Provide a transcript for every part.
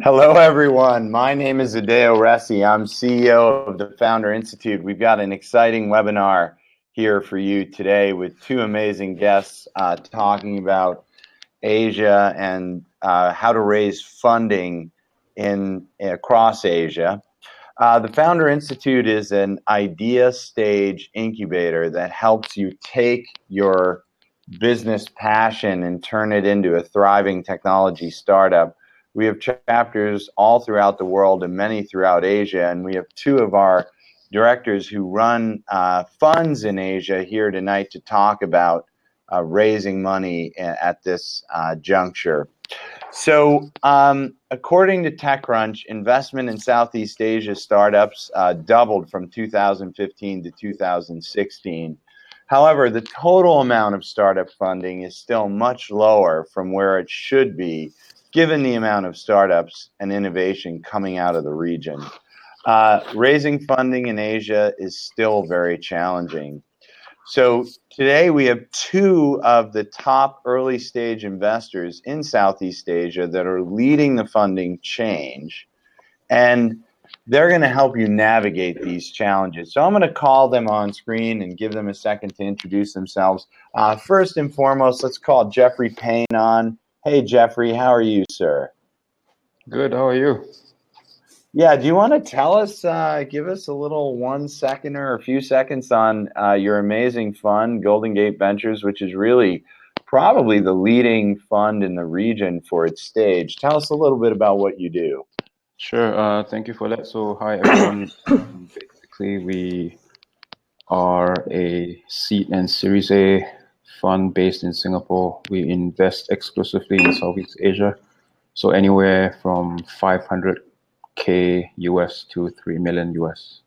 Hello, everyone. My name is Adeo Ressi. I'm CEO of the Founder Institute. We've got an exciting webinar here for you today with two amazing guests talking about Asia and how to raise funding across Asia. The Founder Institute is an idea stage incubator that helps you take your business passion and turn it into a thriving technology startup. We have chapters all throughout the world and many throughout Asia, and we have two of our directors who run funds in Asia here tonight to talk about raising money at this juncture. So, according to TechCrunch, investment in Southeast Asia startups doubled from 2015 to 2016. However, the total amount of startup funding is still much lower from where it should be, given the amount of startups and innovation coming out of the region. Raising funding in Asia is still very challenging. So today we have two of the top early stage investors in Southeast Asia that are leading the funding change, and they're going to help you navigate these challenges. So I'm going to call them on screen and give them a second to introduce themselves. First and foremost, let's call Jeffrey Paine on. Hey, Jeffrey, how are you, sir? Good, how are you? Yeah, do you want to tell us, give us a little 1 second or a few seconds on your amazing fund, Golden Gate Ventures, which is really probably the leading fund in the region for its stage. Tell us a little bit about what you do. Sure, thank you for that. So, hi everyone. Basically, we are a seed and Series A fund based in Singapore. We invest exclusively in Southeast Asia. So anywhere from 500K US to 3 million US.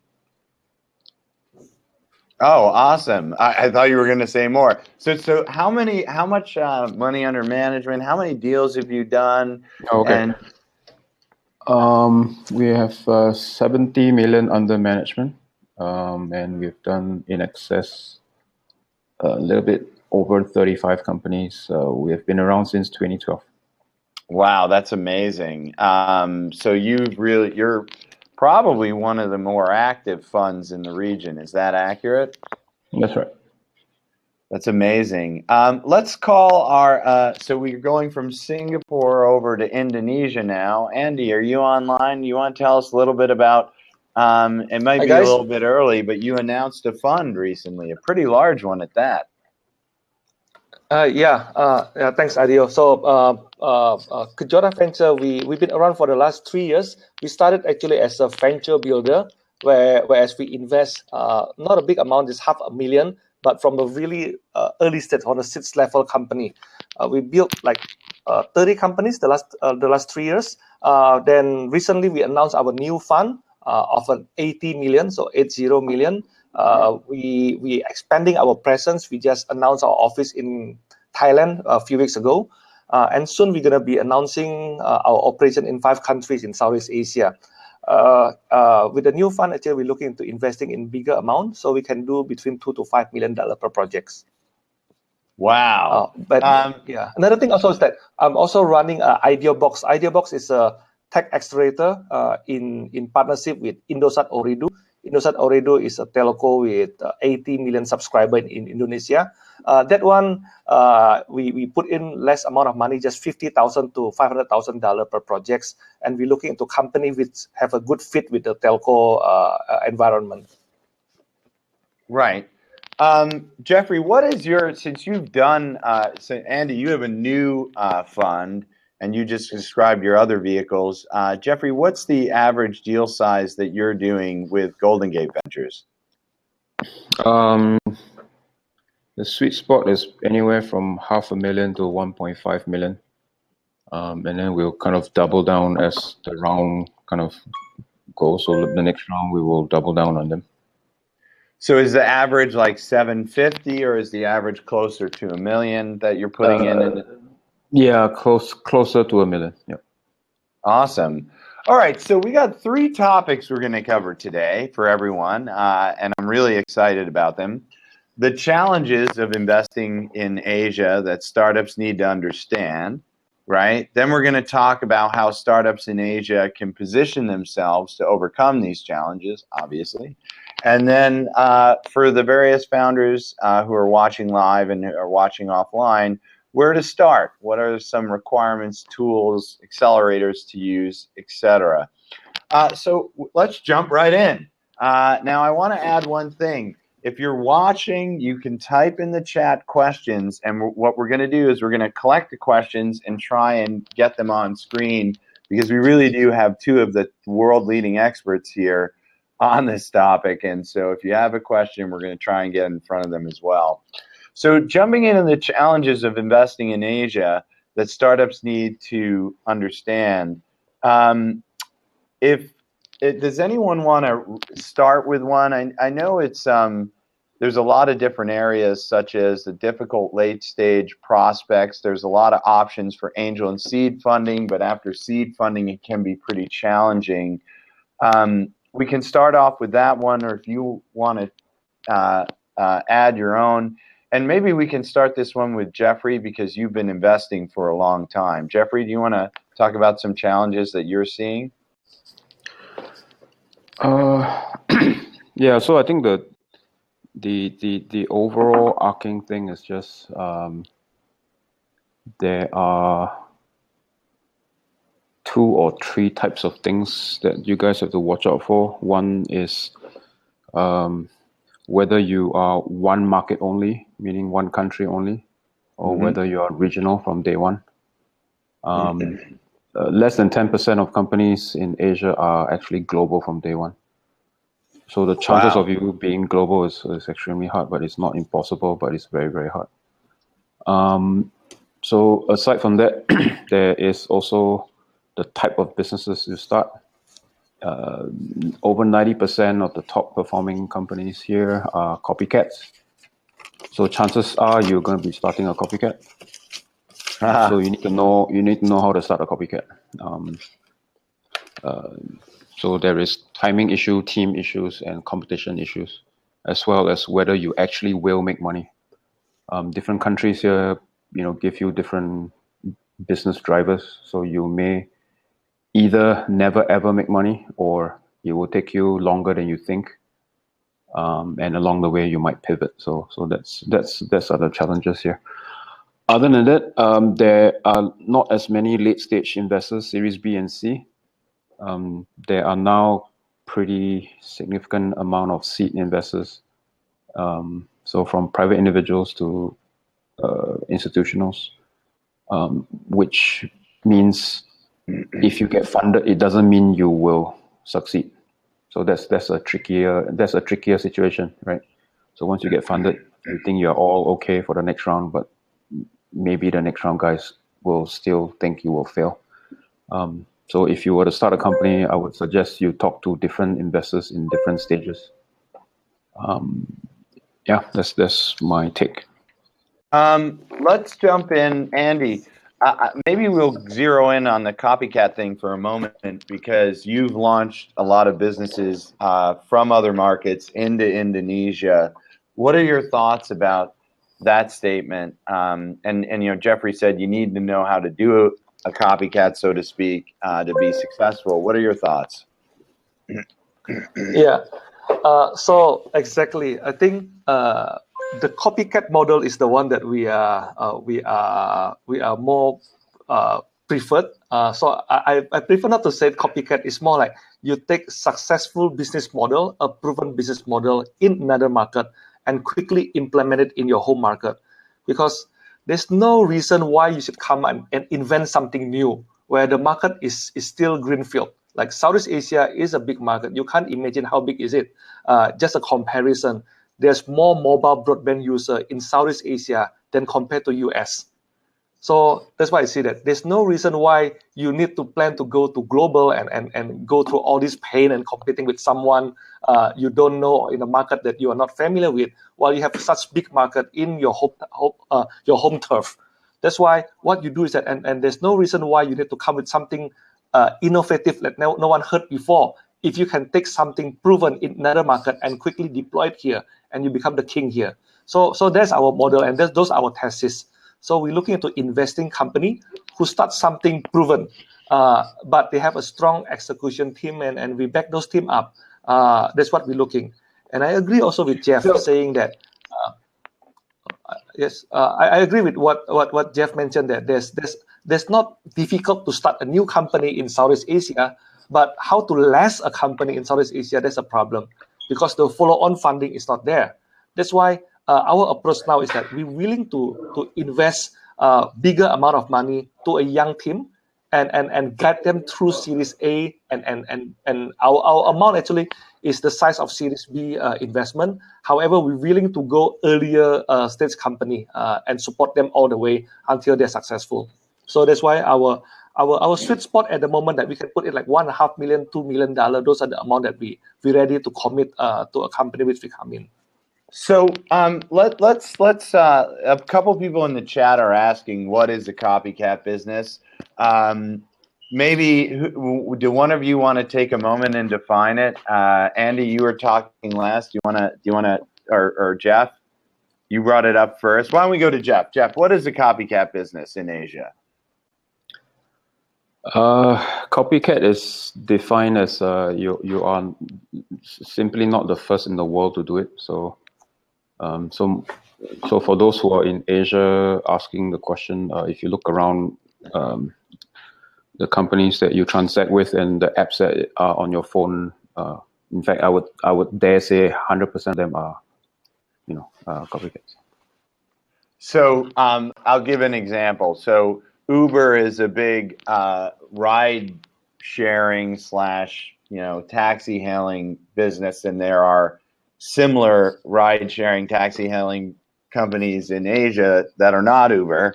Oh, awesome. I thought you were going to say more. So how much money under management, how many deals have you done? Okay. And we have 70 million under management, and we've done in excess a little bit over 35 companies. We have been around since 2012. Wow, that's amazing. So you're probably one of the more active funds in the region. Is that accurate? That's right. That's amazing. Let's call our, so we're going from Singapore over to Indonesia now. Andy, are you online? You want to tell us a little bit about, it might be a little bit early, but you announced a fund recently, a pretty large one at that. Yeah, thanks, Adeo. So, Kejora Venture, we've been around for the last 3 years. We started actually as a venture builder, whereas we invest not a big amount, it's $500,000, but from a really early stage on a seed level company. We built like 30 companies the last 3 years. Then recently we announced our new fund of an 80 million, so 80 million. We expanding our presence. We just announced our office in Thailand a few weeks ago, and soon we're gonna be announcing our operation in 5 countries in Southeast Asia. With the new fund, actually, we're looking into investing in bigger amounts, so we can do between $2 to $5 million per projects. Wow. Yeah, another thing also is that I'm also running IdeoBox. IdeoBox is a tech accelerator in partnership with Indosat Ooredoo. Indosat Ooredoo is a telco with 80 million subscribers in Indonesia. That one, we put in less amount of money, just $50,000 to $500,000 per projects, and we're looking into company which have a good fit with the telco environment. Right. Jeffrey, what is since you've done, so Andy, you have a new fund, and you just described your other vehicles. Jeffrey, what's the average deal size that you're doing with Golden Gate Ventures? The sweet spot is anywhere from $500,000 to 1.5 million. And then we'll kind of double down as the round kind of goes. So the next round, we will double down on them. So is the average like 750, or is the average closer to $1 million that you're putting in? Yeah, closer to $1 million. Yeah. Awesome. All right, so we got 3 topics we're going to cover today for everyone, and I'm really excited about them. The challenges of investing in Asia that startups need to understand, right? Then we're going to talk about how startups in Asia can position themselves to overcome these challenges, obviously. And then for the various founders who are watching live and who are watching offline, where to start? What are some requirements, tools, accelerators to use, etc. So let's jump right in. Now, I want to add one thing. If you're watching, you can type in the chat questions, and what we're going to do is we're going to collect the questions and try and get them on screen, because we really do have two of the world-leading experts here on this topic. And so if you have a question, we're going to try and get in front of them as well. So jumping into the challenges of investing in Asia that startups need to understand, does anyone want to start with one? I know it's there's a lot of different areas, such as the difficult late stage prospects. There's a lot of options for angel and seed funding, but after seed funding, it can be pretty challenging. We can start off with that one, or if you want to add your own. And maybe we can start this one with Jeffrey, because you've been investing for a long time. Jeffrey, do you want to talk about some challenges that you're seeing? Yeah, so I think the overall arcing thing is just there are 2 or 3 types of things that you guys have to watch out for. One is whether you are one market only, meaning one country only, or whether you are regional from day one. Less than 10% of companies in Asia are actually global from day one. So the chances of you being global is extremely hard, but it's not impossible, but it's very, very hard. So aside from that, there is also the type of businesses you start. Over 90% of the top performing companies here are copycats. So chances are you're going to be starting a copycat. So you need to know how to start a copycat. So there is timing issue, team issues, and competition issues, as well as whether you actually will make money. Different countries here, give you different business drivers. So you may either never ever make money, or it will take you longer than you think. And along the way, you might pivot. So that's other challenges here. Other than that, there are not as many late stage investors, Series B and C. There are now pretty significant amount of seed investors. So from private individuals to institutionals, which means if you get funded, it doesn't mean you will succeed. So that's a trickier situation, right? So once you get funded, you think you're all okay for the next round, but maybe the next round guys will still think you will fail. So if you were to start a company, I would suggest you talk to different investors in different stages. Yeah, that's my take. Let's jump in, Andy. Maybe we'll zero in on the copycat thing for a moment, because you've launched a lot of businesses from other markets into Indonesia. What are your thoughts about that statement? And Jeffrey said you need to know how to do a copycat, so to speak, to be successful. What are your thoughts? Yeah. So exactly, I think the copycat model is the one that we are more preferred. So I prefer not to say copycat. It's more like you take successful business model, a proven business model in another market, and quickly implement it in your home market, because there's no reason why you should come and invent something new where the market is still greenfield. Like Southeast Asia is a big market. You can't imagine how big is it. Just a comparison, there's more mobile broadband user in Southeast Asia than compared to US. So that's why I see that there's no reason why you need to plan to go to global and go through all this pain and competing with someone you don't know in a market that you are not familiar with, while you have such big market in your home turf. That's why what you do is that, and there's no reason why you need to come with something innovative that no one heard before. If you can take something proven in another market and quickly deploy it here, and you become the king here. So that's our model, and those are our thesis. So we're looking into investing company who start something proven, but they have a strong execution team, and we back those team up. That's what we're looking. And I agree also with Jeff saying that. Yes, I agree with what Jeff mentioned, that there's not difficult to start a new company in Southeast Asia, but how to last a company in Southeast Asia, that's a problem, because the follow-on funding is not there. That's why our approach now is that we're willing to invest bigger amount of money to a young team, and guide them through Series A, and our amount actually is the size of Series B investment. However, we're willing to go earlier stage company and support them all the way until they're successful. So that's why our sweet spot at the moment, that we can put it like $1.5 million, $2 million. Those are the amount that we're ready to commit to a company which we come in. So let's a couple people in the chat are asking, what is a copycat business? Maybe do one of you want to take a moment and define it? Andy, you were talking last. Do you wanna, or Jeff? You brought it up first. Why don't we go to Jeff? Jeff, what is a copycat business in Asia? Copycat is defined as you are simply not the first in the world to do it. So for those who are in Asia asking the question, if you look around the companies that you transact with and the apps that are on your phone, in fact, I would dare say 100% of them are, copycats. So I'll give an example. So Uber is a big ride sharing / taxi hailing business, and there are similar ride sharing taxi hailing companies in Asia that are not Uber.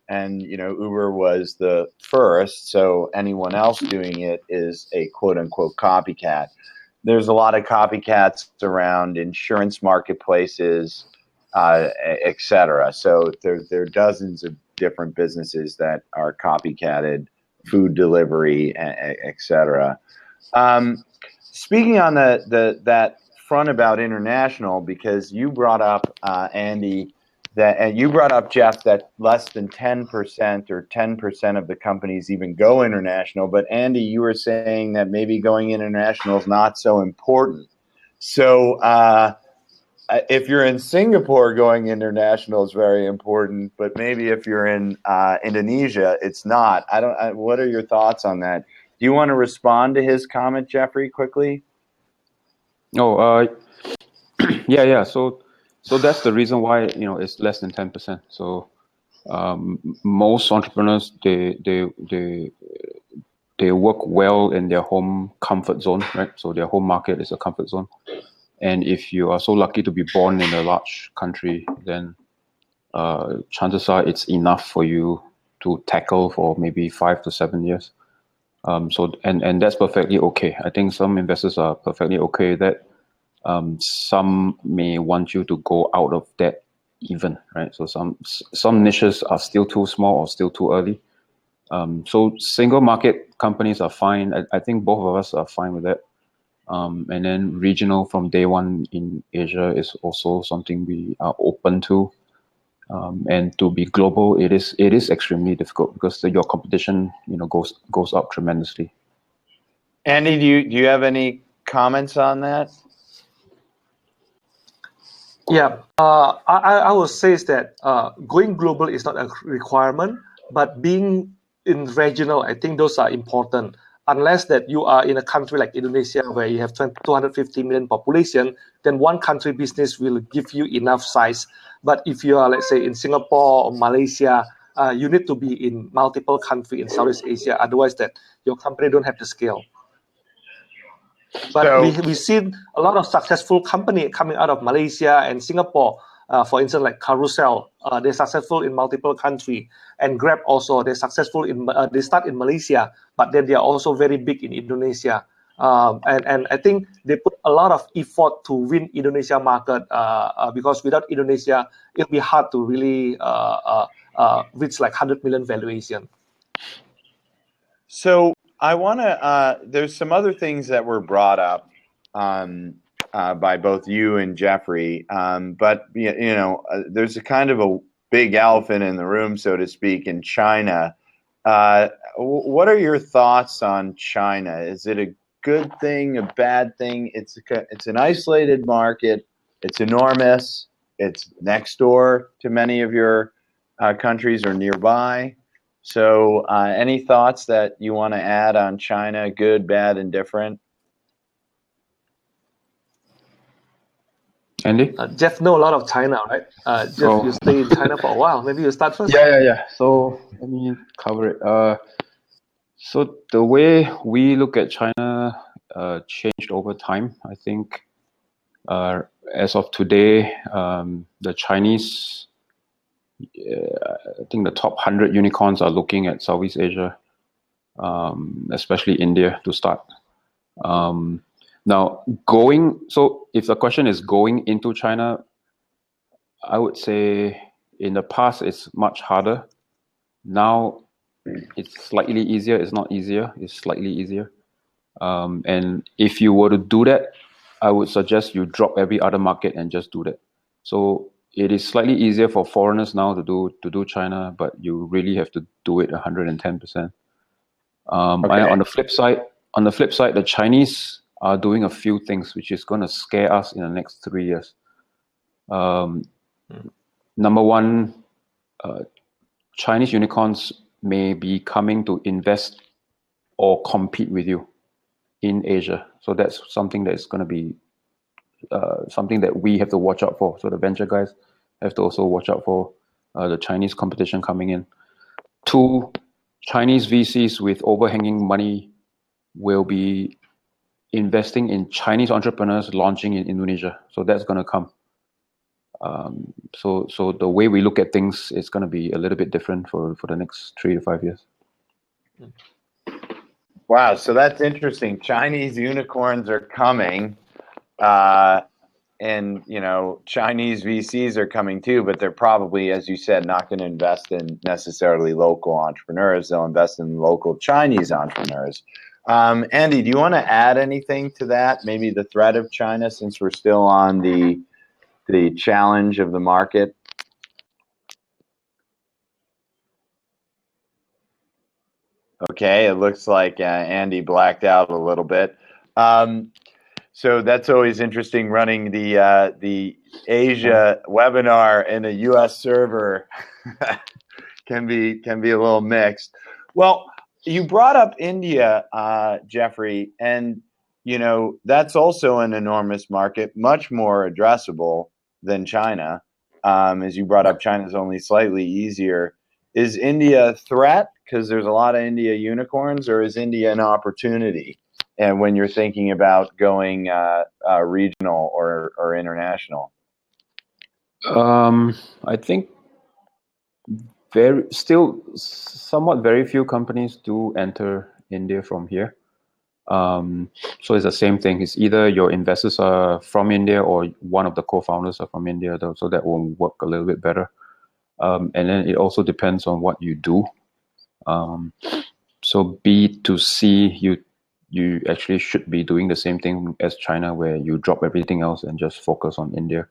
And Uber was the first, so anyone else doing it is a quote unquote copycat. There's a lot of copycats around insurance marketplaces, etc. So there are dozens of different businesses that are copycatted, food delivery, etc. Speaking on that front about international, because you brought up Andy, and you brought up, Jeff, that less than 10% or 10% of the companies even go international. But Andy, you were saying that maybe going international is not so important. So if you're in Singapore, going international is very important, but maybe if you're in Indonesia, it's not. What are your thoughts on that? Do you want to respond to his comment, Jeffrey, quickly? Oh, yeah. So that's the reason why it's less than 10%. So most entrepreneurs they work well in their home comfort zone, right? So their home market is a comfort zone. And if you are so lucky to be born in a large country, then chances are it's enough for you to tackle for maybe 5 to 7 years. So that's perfectly okay. I think some investors are perfectly okay that some may want you to go out of that even, right? So some niches are still too small or still too early. So single market companies are fine. I think both of us are fine with that. And then regional from day one in Asia is also something we are open to. And to be global, it is extremely difficult because your competition, goes up tremendously. Andy, do you have any comments on that? Yeah, I would say is that going global is not a requirement, but being in regional, I think those are important. Unless that you are in a country like Indonesia where you have 250 million population, then one country business will give you enough size. But if you are, let's say, in Singapore or Malaysia, you need to be in multiple countries in Southeast Asia. Otherwise, that your company don't have the scale. But So, we've seen a lot of successful company coming out of Malaysia and Singapore. For instance, like Carousel, they're successful in multiple countries, and Grab also, they're successful they start in Malaysia, but then they are also very big in Indonesia. And I think they put a lot of effort to win Indonesia market because without Indonesia, it'll be hard to really reach like 100 million valuation. So I want to. There's some other things that were brought up by both you and Jeffrey, but there's a kind of a big elephant in the room, so to speak, in China, What are your thoughts on China? Is it a good thing, a bad thing? It's an isolated market. It's enormous. It's next door to many of your countries or nearby. So, any thoughts that you want to add on China? Good, bad, and different? Andy? Jeff know a lot of China, right? Jeff, Oh. you stay in China for a while. Maybe you start first. Yeah. So let me cover it. So the way we look at China changed over time. I think as of today, the Chinese, I think the top 100 unicorns are looking at Southeast Asia, especially India to start. Now, so if the question is going into China, I would say in the past it's much harder. Now it's slightly easier. It's not easier. It's slightly easier. And if you were to do that, I would suggest you drop every other market and just do that. So it is slightly easier for foreigners now to do China, but you really have to do it 110%. Okay. On the flip side, the Chinese are doing a few things which is going to scare us in the next 3 years. Number one, Chinese unicorns may be coming to invest or compete with you in Asia. So that's something that is going to be something that we have to watch out for. So the venture guys have to also watch out for the Chinese competition coming in. Two, Chinese VCs with overhanging money will be investing in Chinese entrepreneurs launching in Indonesia. So that's going to come. So the way we look at things is going to be a little bit different for the next 3 to 5 years. Wow, so that's interesting. Chinese unicorns are coming, and Chinese VCs are coming too, but they're probably, as you said, not going to invest in necessarily local entrepreneurs. They'll invest in local Chinese entrepreneurs. Andy, do you want to add anything to that? Maybe the threat of China, since we're still on the challenge of the market. Okay, it looks like Andy blacked out a little bit. So that's always interesting running the Asia webinar in a US server. can be a little mixed. Well, you brought up India, Jeffrey, and that's also an enormous market, much more addressable than China. As you brought up, China's only slightly easier. Is India a threat because there's a lot of India unicorns, or is India an opportunity? And when you're thinking about going regional or international? I think somewhat very few companies do enter India from here. So it's the same thing. It's either your investors are from India or one of the co-founders are from India, though, so that will work a little bit better. And then it also depends on what you do. So B2C, you actually should be doing the same thing as China, where you drop everything else and just focus on India.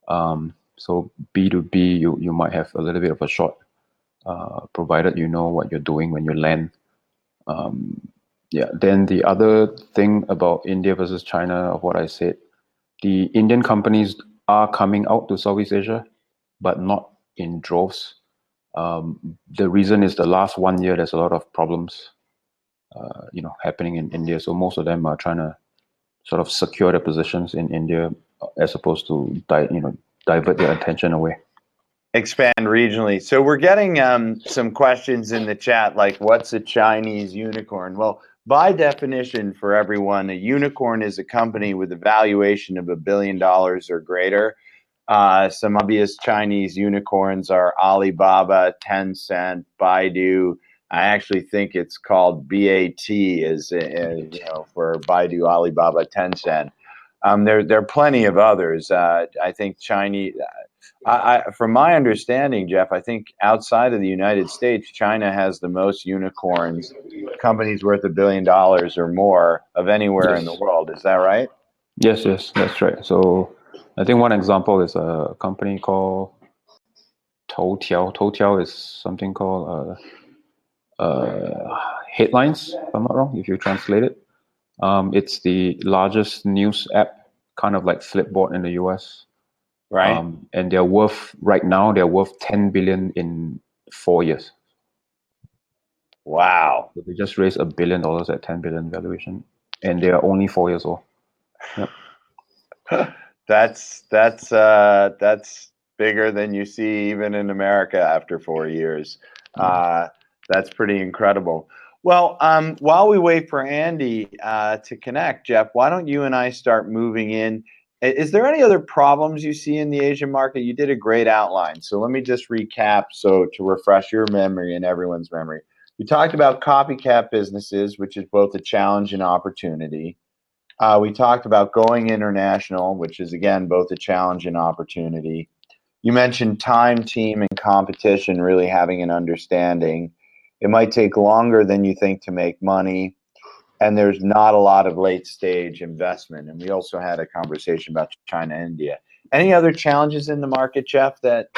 So B2B, you might have a little bit of a short, provided you know what you're doing when you land. Then the other thing about India versus China, of what I said, the Indian companies are coming out to Southeast Asia, but not in droves. The reason is the last 1 year, there's a lot of problems, happening in India. So most of them are trying to sort of secure their positions in India, as opposed to divert their attention away. Expand regionally. So we're getting some questions in the chat, like what's a Chinese unicorn? Well, by definition for everyone, a unicorn is a company with a valuation of $1 billion or greater. Some obvious Chinese unicorns are Alibaba, Tencent, Baidu. I actually think it's called BAT, as for Baidu, Alibaba, Tencent. There are plenty of others. I think Chinese. From my understanding, Jeff, I think outside of the United States, China has the most unicorns, companies worth $1 billion or more of anywhere in the world. Is that right? Yes, that's right. So I think one example is a company called Toutiao. Toutiao is something called headlines, if I'm not wrong, if you translate it. It's the largest news app, kind of like Flipboard in the US. Right. And right now they're worth 10 billion in 4 years. Wow. So they just raised $1 billion at 10 billion valuation, and they are only 4 years old. Yep. That's bigger than you see even in America after 4 years. That's pretty incredible. Well, while we wait for Andy to connect, Jeff, why don't you and I start moving in? Is there any other problems you see in the Asian market? You did a great outline, so let me just recap so to refresh your memory and everyone's memory. We talked about copycat businesses, which is both a challenge and opportunity. We talked about going international, which is, again, both a challenge and opportunity. You mentioned time, team, and competition, really having an understanding. It might take longer than you think to make money, and there's not a lot of late-stage investment. And we also had a conversation about China and India. Any other challenges in the market, Jeff, that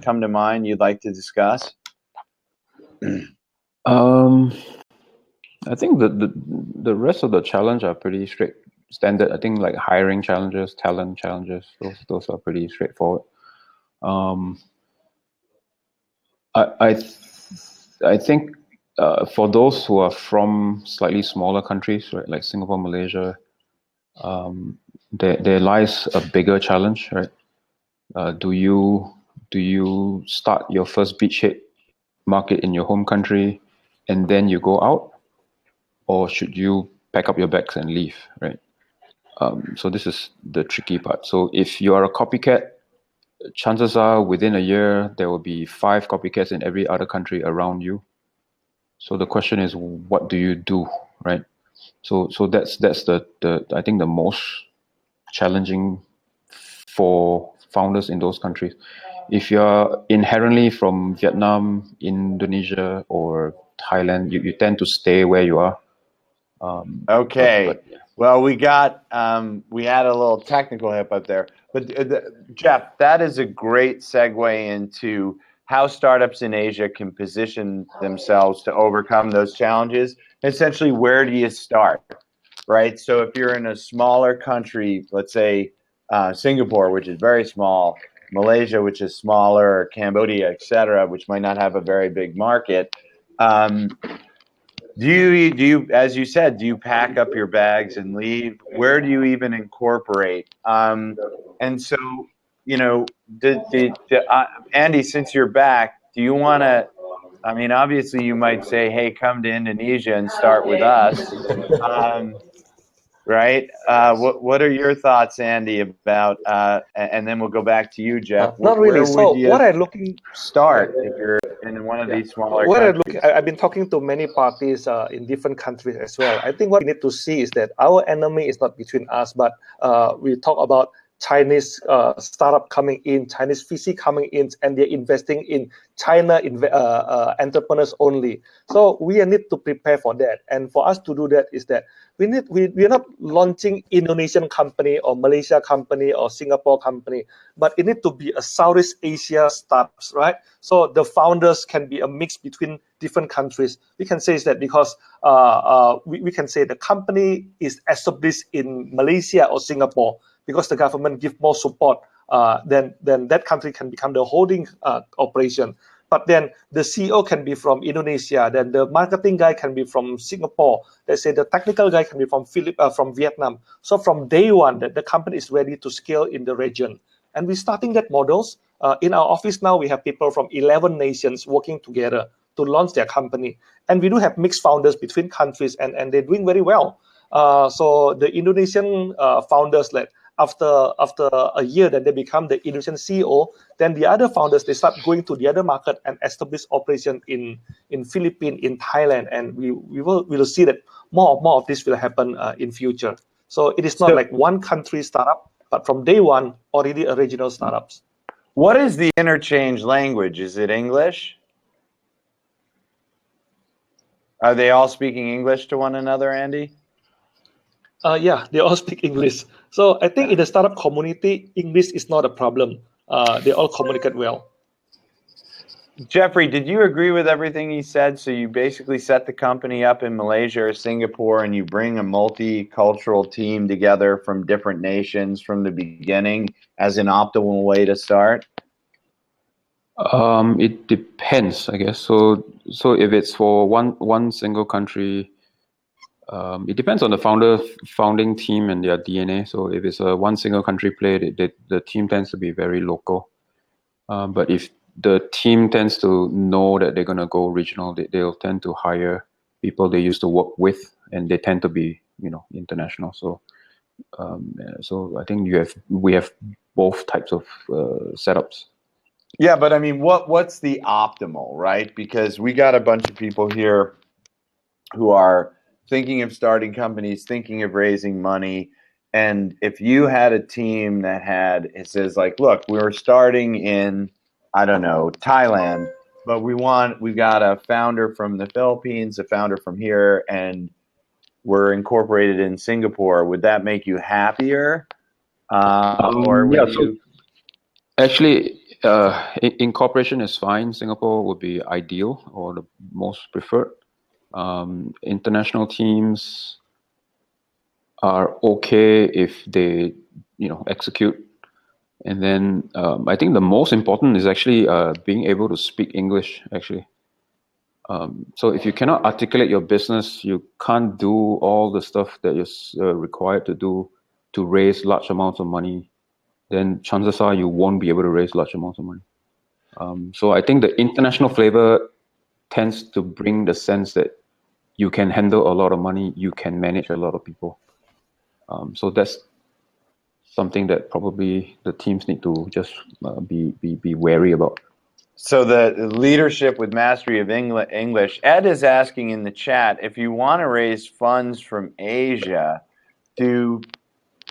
come to mind you'd like to discuss? I think the rest of the challenge are pretty standard. I think like hiring challenges, talent challenges, those are pretty straightforward. I think for those who are from slightly smaller countries, right, like Singapore, Malaysia, there lies a bigger challenge, right? Do you start your first beachhead market in your home country and then you go out, or should you pack up your bags and leave, right? So this is the tricky part. So if you are a copycat, chances are within a year there will be 5 copycats in every other country around you. So the question is, what do you do, right? So that's the I think the most challenging for founders in those countries. If you're inherently from Vietnam, Indonesia, or Thailand, you tend to stay where you are. Okay. Well, we had a little technical hiccup there, but Jeff, that is a great segue into how startups in Asia can position themselves to overcome those challenges. Essentially, where do you start, right? So if you're in a smaller country, let's say Singapore, which is very small, Malaysia, which is smaller, Cambodia, et cetera, which might not have a very big market. Do you, as you said, do you pack up your bags and leave? Where do you even incorporate? And so, you know, Andy, since you're back, do you want to? I mean, obviously, you might say, "Hey, come to Indonesia and start with us," right? What are your thoughts, Andy, about? And then we'll go back to you, Jeff. Not really. Where would So you what I'm looking start if you're in one of these smaller what I'm countries? looking, I've been talking to many parties in different countries as well. I think what we need to see is that our enemy is not between us, but we talk about Chinese startup coming in, Chinese VC coming in, and they're investing in China entrepreneurs only. So we need to prepare for that. And for us to do that is that we are not launching Indonesian company or Malaysia company or Singapore company, but it needs to be a Southeast Asia startups, right? So the founders can be a mix between different countries. We can say that because we can say the company is established in Malaysia or Singapore because the government give more support. Then that country can become the holding operation. But then the CEO can be from Indonesia. Then the marketing guy can be from Singapore. Let's say the technical guy can be from Vietnam. So from day one, the company is ready to scale in the region. And we're starting that models. In our office now, we have people from 11 nations working together to launch their company. And we do have mixed founders between countries, and they're doing very well. So the Indonesian founders, like after a year, then they become the Indonesian CEO. Then the other founders, they start going to the other market and establish operation in Philippines, in Thailand, and we will see that more of this will happen in future. So it is not like one country startup, but from day one, already a regional startups. What is the interchange language? Is it English? Are they all speaking English to one another, Andy? Yeah, they all speak English. So I think in the startup community, English is not a problem. They all communicate well. Jeffrey, did you agree with everything he said? So you basically set the company up in Malaysia or Singapore, and you bring a multicultural team together from different nations from the beginning as an optimal way to start? It depends, I guess. So if it's for one single country, it depends on the founding team and their DNA. So if it's a one single country play, the team tends to be very local. But if the team tends to know that they're going to go regional, they'll tend to hire people they used to work with, and they tend to be, international. So I think we have both types of setups. Yeah, but I mean, what's the optimal, right? Because we got a bunch of people here who are thinking of starting companies, thinking of raising money. And if you had a team that it says like, look, we're starting in, I don't know, Thailand, but we've got a founder from the Philippines, a founder from here, and we're incorporated in Singapore. Would that make you happier? Or Yeah, would so you? actually, incorporation is fine. Singapore would be ideal or the most preferred. International teams are okay if they, execute. And then I think the most important is actually being able to speak English, actually. So if you cannot articulate your business, you can't do all the stuff that is required to do to raise large amounts of money, then chances are you won't be able to raise large amounts of money. So I think the international flavor tends to bring the sense that you can handle a lot of money, you can manage a lot of people. So that's something that probably the teams need to just be wary about. So the leadership with mastery of English. Ed is asking in the chat if you want to raise funds from Asia,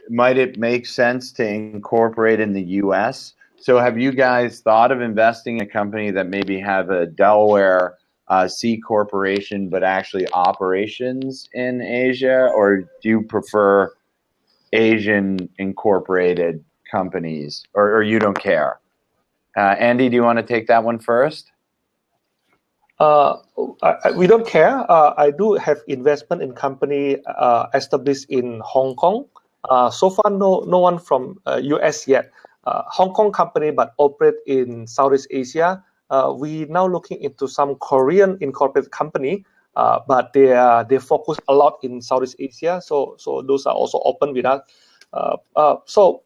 might it make sense to incorporate in the U.S.? So have you guys thought of investing in a company that maybe have a Delaware C corporation, but actually operations in Asia, or do you prefer Asian incorporated companies, or you don't care? Andy, do you want to take that one first? We don't care. I do have investment in company established in Hong Kong. So far, no one from US yet. Hong Kong company, but operate in Southeast Asia. We now looking into some Korean incorporated company, but they focus a lot in Southeast Asia. So those are also open with us. So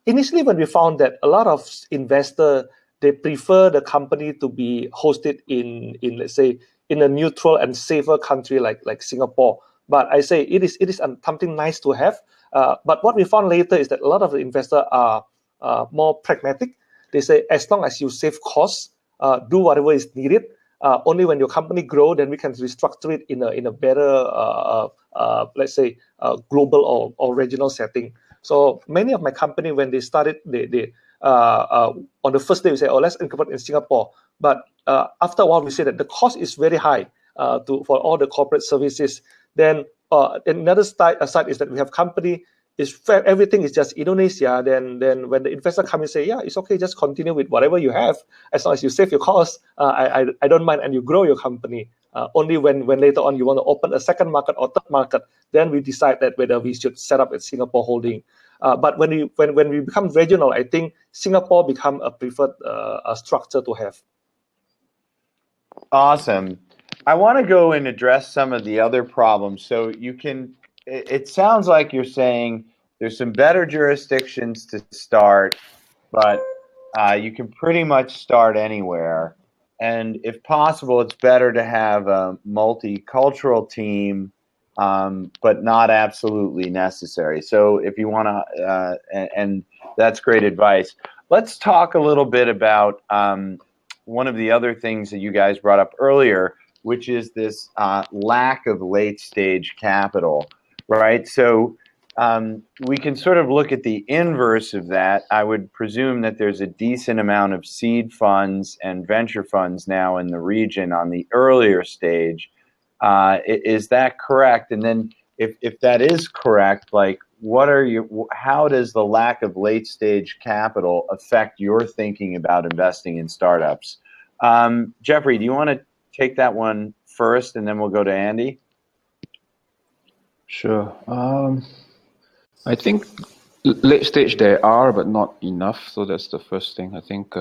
initially, when we found that a lot of investors they prefer the company to be hosted in let's say in a neutral and safer country like Singapore. But I say it is something nice to have. But what we found later is that a lot of the investors are more pragmatic. They say as long as you save costs, do whatever is needed. Only when your company grow, then we can restructure it in a better let's say global or regional setting. So many of my company when they started, they on the first day we say, oh, let's incorporate in Singapore. But after a while, we say that the cost is very high for all the corporate services. Then another side is that we have company is everything is just Indonesia. Then when the investor come and say, yeah, it's okay, just continue with whatever you have as long as you save your costs. I don't mind, and you grow your company. Only when later on you want to open a second market or third market, then we decide that whether we should set up a Singapore holding. But when we become regional, I think Singapore become a preferred structure to have. Awesome. I want to go and address some of the other problems. So it sounds like you're saying there's some better jurisdictions to start, but you can pretty much start anywhere. And if possible, it's better to have a multicultural team, but not absolutely necessary. So if you want to, and that's great advice. Let's talk a little bit about one of the other things that you guys brought up earlier, which is this lack of late stage capital, right? So we can sort of look at the inverse of that. I would presume that there's a decent amount of seed funds and venture funds now in the region on the earlier stage. Is that correct? And then if that is correct, like how does the lack of late stage capital affect your thinking about investing in startups? Jeffrey, do you want to take that one first, and then we'll go to Andy? Sure. I think late stage there are, but not enough. So that's the first thing. I think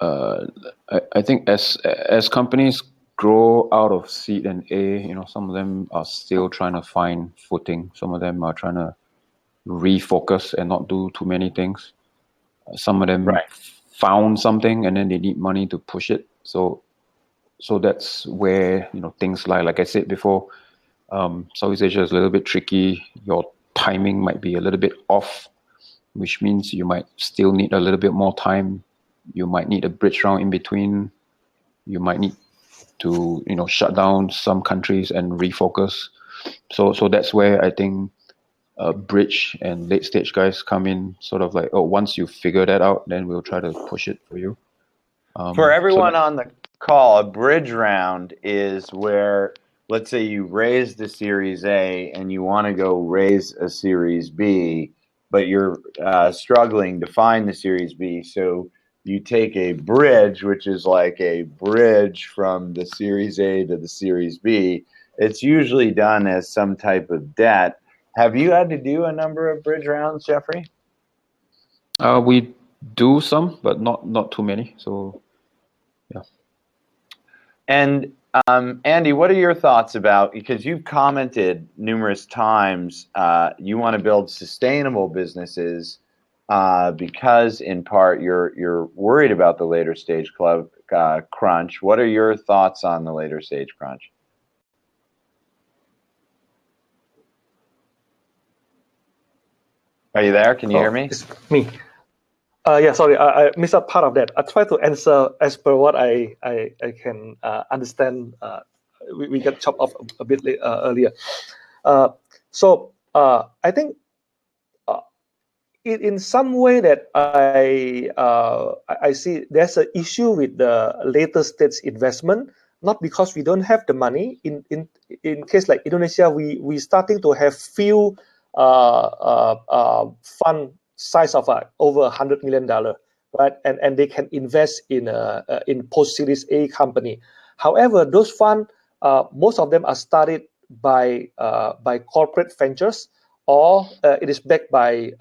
I think as companies grow out of seed and A, some of them are still trying to find footing. Some of them are trying to refocus and not do too many things. Some of them found something and then they need money to push it. So that's where things like I said before, Southeast Asia is a little bit tricky. Your timing might be a little bit off, which means you might still need a little bit more time. You might need a bridge round in between. You might need to shut down some countries and refocus. So that's where I think bridge and late stage guys come in, sort of like, oh, once you figure that out, then we'll try to push it for you. For everyone on the call, a bridge round is where, let's say you raise the Series A and you want to go raise a Series B, but you're struggling to find the Series B. So you take a bridge, which is like a bridge from the Series A to the Series B. It's usually done as some type of debt. Have you had to do a number of bridge rounds, Jeffrey? We do some, but not too many. So, yeah. And Andy, what are your thoughts about, because you've commented numerous times, you want to build sustainable businesses because in part you're worried about the later stage crunch. What are your thoughts on the later stage crunch? Are you there? Can you hear me? It's me. Yeah, sorry, I missed out part of that. I try to answer as per what I can understand. We got chopped off a bit earlier. I think in some way that I see there's an issue with the later stage investment, not because we don't have the money. In case like Indonesia, we starting to have few fund size of over $100 million, right? And they can invest in post Series A company. However, those funds, most of them are started by corporate ventures, or it is backed by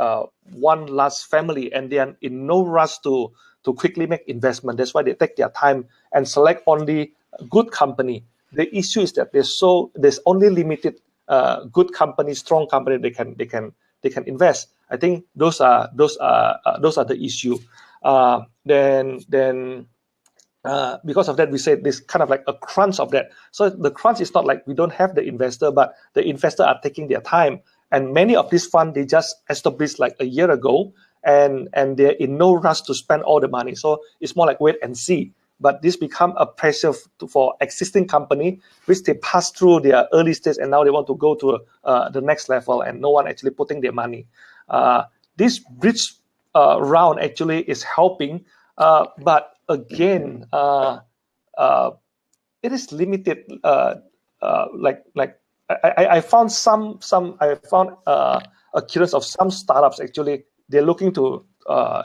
one large family, and they are in no rush to quickly make investment. That's why they take their time and select only good company. The issue is that there's only limited good companies, strong company they can invest. I think those are the issue. Because of that, we say this kind of like a crunch of that. So the crunch is not like we don't have the investor, but the investor are taking their time. And many of these funds, they just established like a year ago, and they're in no rush to spend all the money. So it's more like wait and see. But this become a pressure for existing company, which they pass through their early stage, and now they want to go to the next level, and no one actually putting their money. This bridge round actually is helping, but again, it is limited. I found a curious of some startups actually they're looking to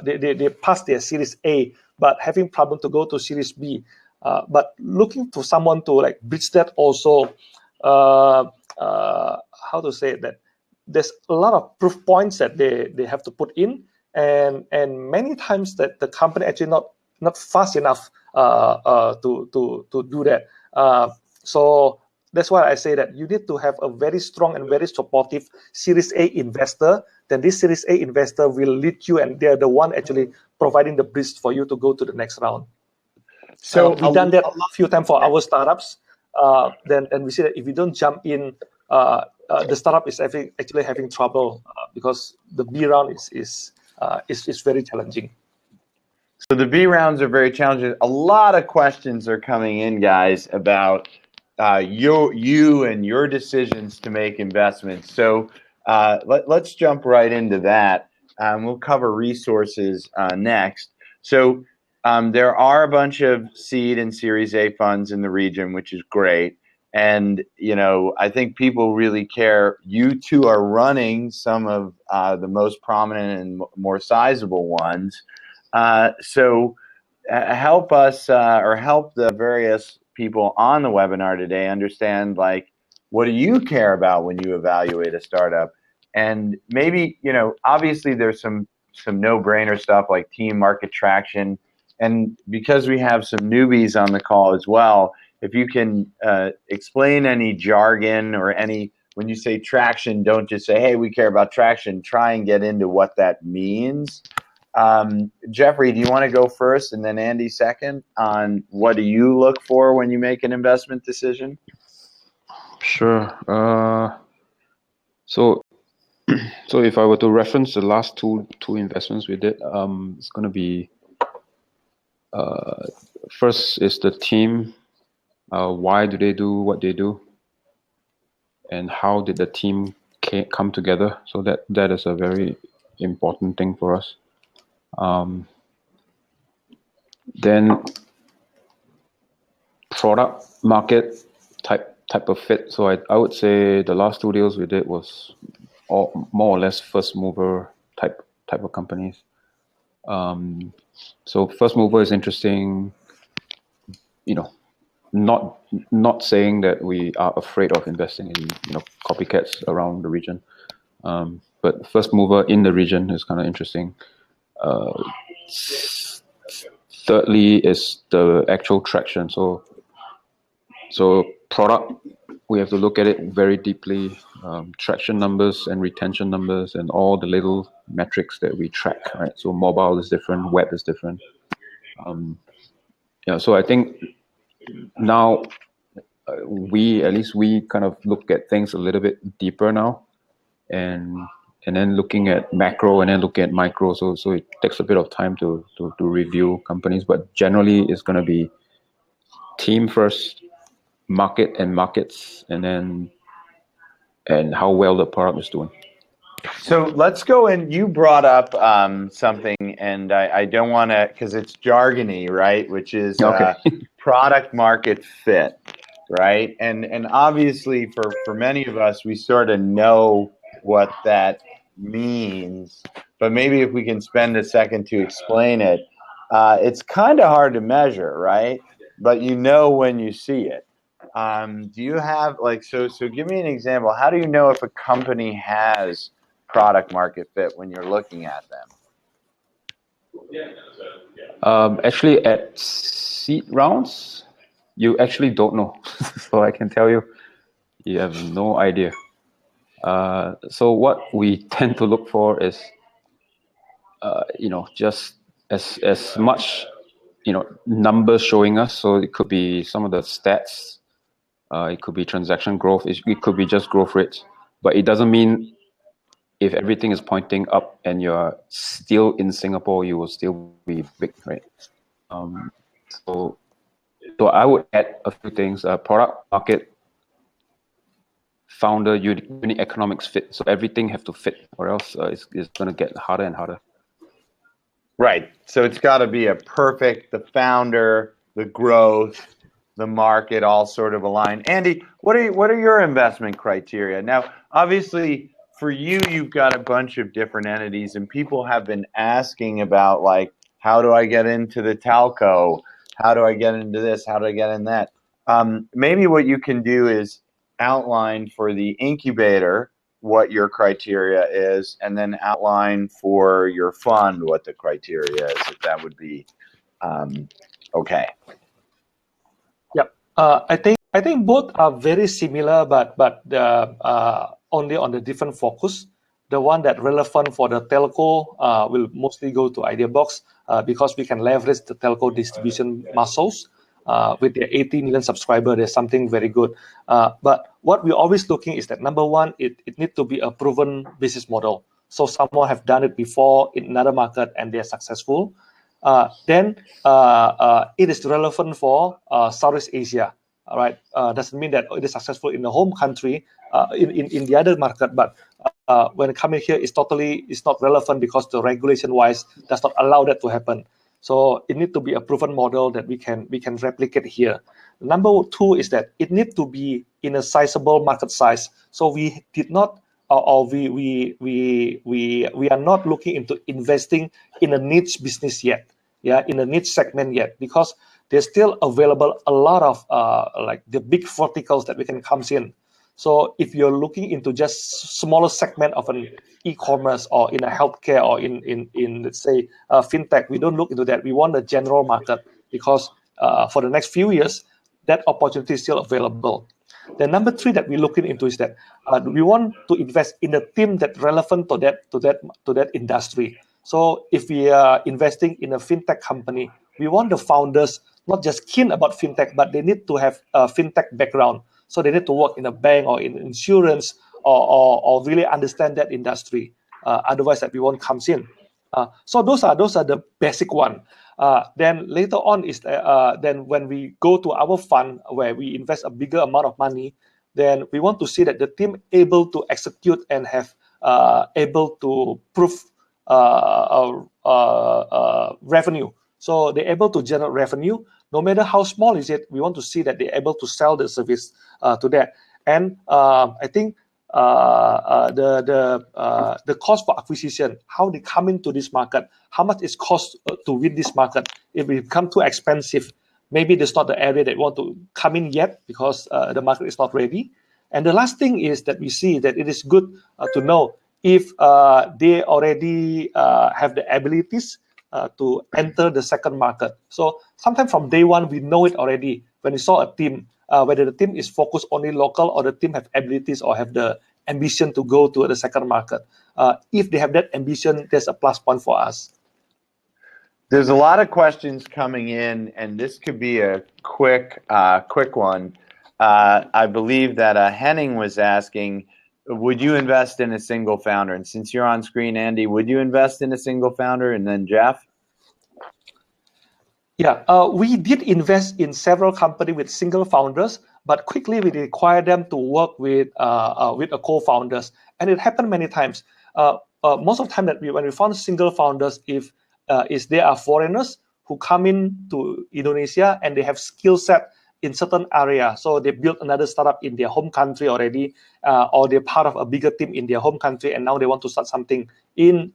they pass their Series A, but having problem to go to Series B, but looking to someone to like bridge that also. How to say that there's a lot of proof points that they have to put in, and many times that the company actually not fast enough to do that. So that's why I say that you need to have a very strong and very supportive Series A investor. Then this Series A investor will lead you, and they're the one actually providing the bridge for you to go to the next round. So we've done that a few times for our startups. Then we see that if you don't jump in, the startup is actually having trouble because the B round is very challenging. So the B rounds are very challenging. A lot of questions are coming in, guys, about you and your decisions to make investments. So let's jump right into that. We'll cover resources next. So there are a bunch of seed and Series A funds in the region, which is great. And, I think people really care. You two are running some of the most prominent and more sizable ones. So help us or help the various people on the webinar today understand, like, what do you care about when you evaluate a startup? And maybe, obviously there's some no-brainer stuff like team, market traction. And because we have some newbies on the call as well, if you can explain any jargon or any, when you say traction, don't just say, hey, we care about traction. Try and get into what that means. Jeffrey, do you want to go first and then Andy second on what do you look for when you make an investment decision? Sure. So if I were to reference the last two investments we did, it's going to be first is the team. Why do they do what they do, and how did the team come together? So that is a very important thing for us. Then product market type of fit. So I would say the last two deals we did was all, more or less first mover type of companies. So first mover is interesting. Not saying that we are afraid of investing in copycats around the region, but first mover in the region is kind of interesting. Thirdly is the actual traction. So product, we have to look at it very deeply. Traction numbers and retention numbers and all the little metrics that we track, right? So mobile is different, web is different. So I think now we kind of look at things a little bit deeper now, and then looking at macro and then looking at micro. So it takes a bit of time to review companies, but generally it's going to be team first, market and markets, and how well the product is doing. So let's go in. You brought up something, and I don't want to, because it's jargony, right? Which is Okay. product market fit, right? And obviously for many of us, we sort of know what that means, but maybe if we can spend a second to explain it, it's kind of hard to measure, right? But you know when you see it. Do you have so give me an example. How do you know if a company has product market fit when you're looking at them? Actually, at seed rounds, you actually don't know. So I can tell you, you have no idea. So what we tend to look for is, just as much, numbers showing us. So it could be some of the stats. It could be transaction growth. It could be just growth rates. But it doesn't mean if everything is pointing up and you're still in Singapore, you will still be big, right? So I would add a few things: product, market, founder, unit economics fit. So everything have to fit, or else it's going to get harder and harder. Right. So it's got to be a perfect, the founder, the growth, the market, all sort of align. Andy, what are your investment criteria? Now, obviously, for you, you've got a bunch of different entities, and people have been asking about, like, how do I get into the telco? How do I get into this? How do I get in that? Maybe what you can do is outline for the incubator what your criteria is, and then outline for your fund what the criteria is, if that would be okay. Yep. I think both are very similar, but only on the different focus. The one that relevant for the telco will mostly go to IdeaBox because we can leverage the telco distribution muscles. With their 80 million subscribers, there's something very good. But what we're always looking is that, number one, it needs to be a proven business model. So someone have done it before in another market and they're successful. Then it is relevant for Southeast Asia. All right, doesn't mean that it is successful in the home country, in the other market, but when coming here, it's not relevant because the regulation-wise does not allow that to happen. So it needs to be a proven model that we can replicate here. Number two is that it needs to be in a sizable market size. So we did not, or we are not looking into investing in a niche business yet. in a niche segment yet, because there's still available a lot of like the big verticals that we can come in. So if you're looking into just smaller segment of an e-commerce or in a healthcare or in let's say fintech, we don't look into that. We want a general market, because for the next few years, that opportunity is still available. The number three that we're looking into is that we want to invest in a team that relevant to that industry. So if we are investing in a fintech company, we want the founders not just keen about fintech, but they need to have a fintech background. So they need to work in a bank or in insurance, or really understand that industry. Otherwise, that we won't come in. So those are the basic one. Then later on is then when we go to our fund where we invest a bigger amount of money, then we want to see that the team able to execute and have able to prove revenue. So they're able to generate revenue, no matter how small is it. We want to see that they're able to sell the service to that. And I think the cost for acquisition, how they come into this market, how much it costs to win this market. If it become too expensive, maybe that's not the area they want to come in yet, because the market is not ready. And the last thing is that we see that it is good to know if they already have the abilities to enter the second market. So sometimes from day one, we know it already when we saw a team, whether the team is focused only local or the team have abilities or have the ambition to go to the second market. If they have that ambition, there's a plus point for us. There's a lot of questions coming in, and this could be a quick one. I believe that Henning was asking, would you invest in a single founder? And since you're on screen, Andy, would you invest in a single founder? And then Jeff? Yeah, we did invest in several companies with single founders, but quickly we require them to work with a co-founders, and it happened many times. Most of the time that when we found single founders, if they are foreigners who come in to Indonesia and they have skill set in certain area, so they built another startup in their home country already, or they're part of a bigger team in their home country, and now they want to start something in